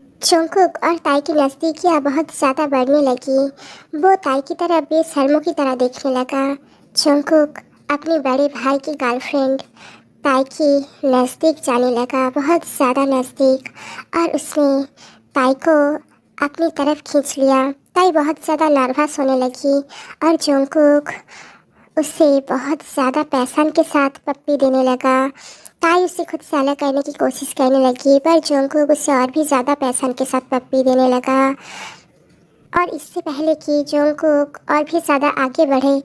Jungkook और ताई की नज़दीकियाँ बहुत ज़्यादा बढ़ने लगी। वो ताई की तरफ बेशर्मों की तरह देखने लगा। जंगकुक अपने बड़े भाई की गर्लफ्रेंड ताई की नज़दीक जाने लगा, बहुत ज़्यादा नज़दीक, और उसने ताई को अपनी तरफ खींच लिया। ताई बहुत ज़्यादा नर्वस होने लगी और जंगकुक उसे बहुत ज़्यादा पैशन के साथ पप्पी देने लगा। ताई उसे खुद से अलग करने की कोशिश करने लगी, पर जंगकुक उसे और भी ज़्यादा पैशन के साथ पप्पी देने लगा। और इससे पहले कि जंगकुक और भी ज़्यादा आगे बढ़े,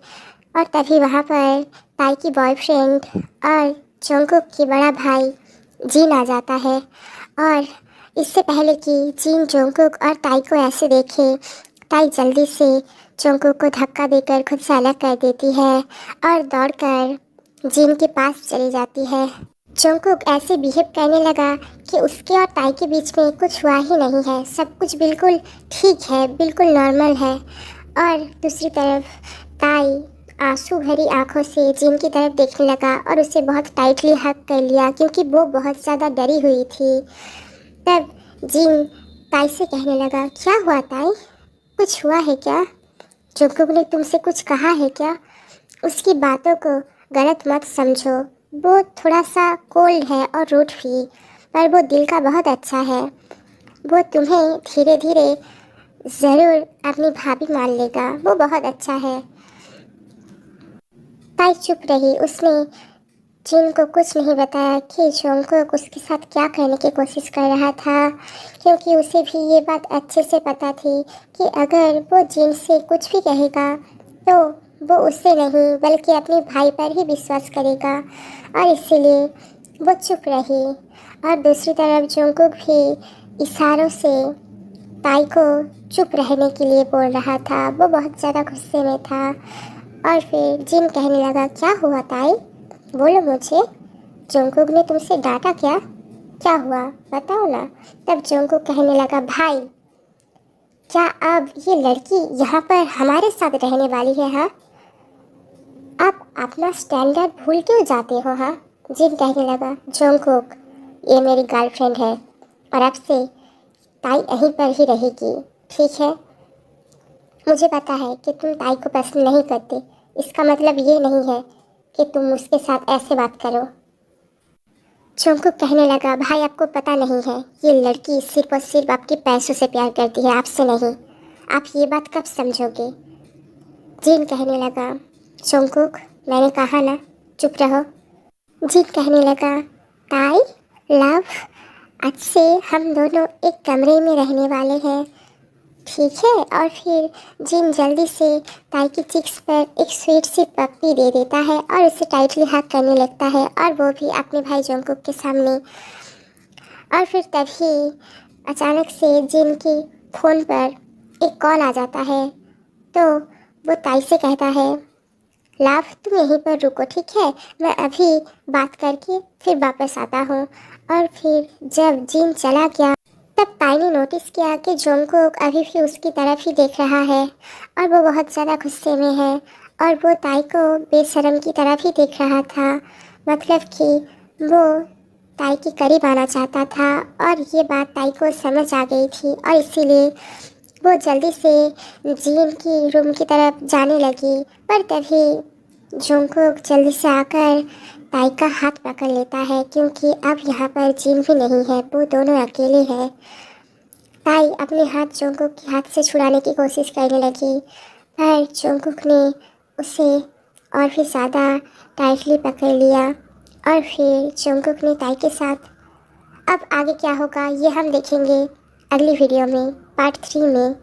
और तभी वहाँ पर ताई की बॉयफ्रेंड और जंगकुक की बड़ा भाई जिन आ जाता है। और इससे पहले कि जिन जंगकुक और ताई को ऐसे देखे, ताई जल्दी से जंगकुक को धक्का देकर खुद से अलग कर देती है और दौड़कर जिन के पास चली जाती है। जंगकुक ऐसे बिहेव करने लगा कि उसके और ताई के बीच में कुछ हुआ ही नहीं है, सब कुछ बिल्कुल ठीक है, बिल्कुल नॉर्मल है। और दूसरी तरफ ताई आंसू भरी आंखों से जिन की तरफ देखने लगा और उसे बहुत टाइटली हग कर लिया, क्योंकि वो बहुत ज़्यादा डरी हुई थी। तब जिन ताई से कहने लगा, क्या हुआ ताई, कुछ हुआ है क्या? जंगकुक ने तुमसे कुछ कहा है क्या? उसकी बातों को गलत मत समझो, वो थोड़ा सा कोल्ड है और रूठ भी, पर वो दिल का बहुत अच्छा है। वो तुम्हें धीरे धीरे ज़रूर अपनी भाभी मान लेगा, वो बहुत अच्छा है। ताई चुप रही, उसने जिन को कुछ नहीं बताया कि जंगकुक उसके साथ क्या करने की कोशिश कर रहा था, क्योंकि उसे भी ये बात अच्छे से पता थी कि अगर वो जिन से कुछ भी कहेगा तो वो उससे नहीं बल्कि अपने भाई पर ही विश्वास करेगा, और इसीलिए वो चुप रही। और दूसरी तरफ जंगकुक भी इशारों से ताई को चुप रहने के लिए बोल रहा था, वो बहुत ज़्यादा गुस्से में था। और फिर जिन कहने लगा, क्या हुआ ताई, बोलो मुझे, जंगकुक ने तुमसे डांटा क्या, क्या हुआ बताओ ना। तब जंगकुक कहने लगा, भाई क्या अब ये लड़की यहाँ पर हमारे साथ रहने वाली है? हाँ, आप अपना स्टैंडर्ड भूल क्यों जाते हो? हाँ, जिन कहने लगा, जंगकुक ये मेरी गर्लफ्रेंड है और अब से ताई यहीं पर ही रहेगी, ठीक है? मुझे पता है कि तुम ताई को पसंद नहीं करते, इसका मतलब ये नहीं है कि तुम उसके साथ ऐसे बात करो। जंगकुक कहने लगा, भाई आपको पता नहीं है, ये लड़की सिर्फ और सिर्फ आपके पैसों से प्यार करती है, आपसे नहीं। आप ये बात कब समझोगे? जिन कहने लगा, जंगकुक मैंने कहा ना, चुप रहो। जिन कहने लगा, ताई लव, आज से हम दोनों एक कमरे में रहने वाले हैं, ठीक है? और फिर जिन जल्दी से ताई की चिक्स पर एक स्वीट सी पप्पी दे देता है और उसे टाइटली हग करने लगता है, और वो भी अपने भाई जंगकुक के सामने। और फिर तभी अचानक से जिन की फ़ोन पर एक कॉल आ जाता है, तो वो ताई से कहता है, लाभ तुम यहीं पर रुको, ठीक है? मैं अभी बात करके फिर वापस आता हूँ। और फिर जब जिन चला गया, तब ताई ने नोटिस किया कि जंगकुक अभी भी उसकी तरफ ही देख रहा है और वो बहुत ज़्यादा गुस्से में है, और वो ताई को बेशर्म की तरफ ही देख रहा था, मतलब कि वो ताई के करीब आना चाहता था। और ये बात ताई को समझ आ गई थी, और इसीलिए वो जल्दी से जिन की रूम की तरफ जाने लगी। पर तभी जंगकुक जल्दी से आकर ताई का हाथ पकड़ लेता है, क्योंकि अब यहाँ पर जिन भी नहीं है, वो दोनों अकेले हैं। ताई अपने हाथ जंगकुक के हाथ से छुड़ाने की कोशिश करने लगी, पर जंगकुक ने उसे और भी ज़्यादा टाइटली पकड़ लिया। और फिर जंगकुक ने ताई के साथ, अब आगे क्या होगा ये हम देखेंगे अगली वीडियो में, पार्ट 3 में।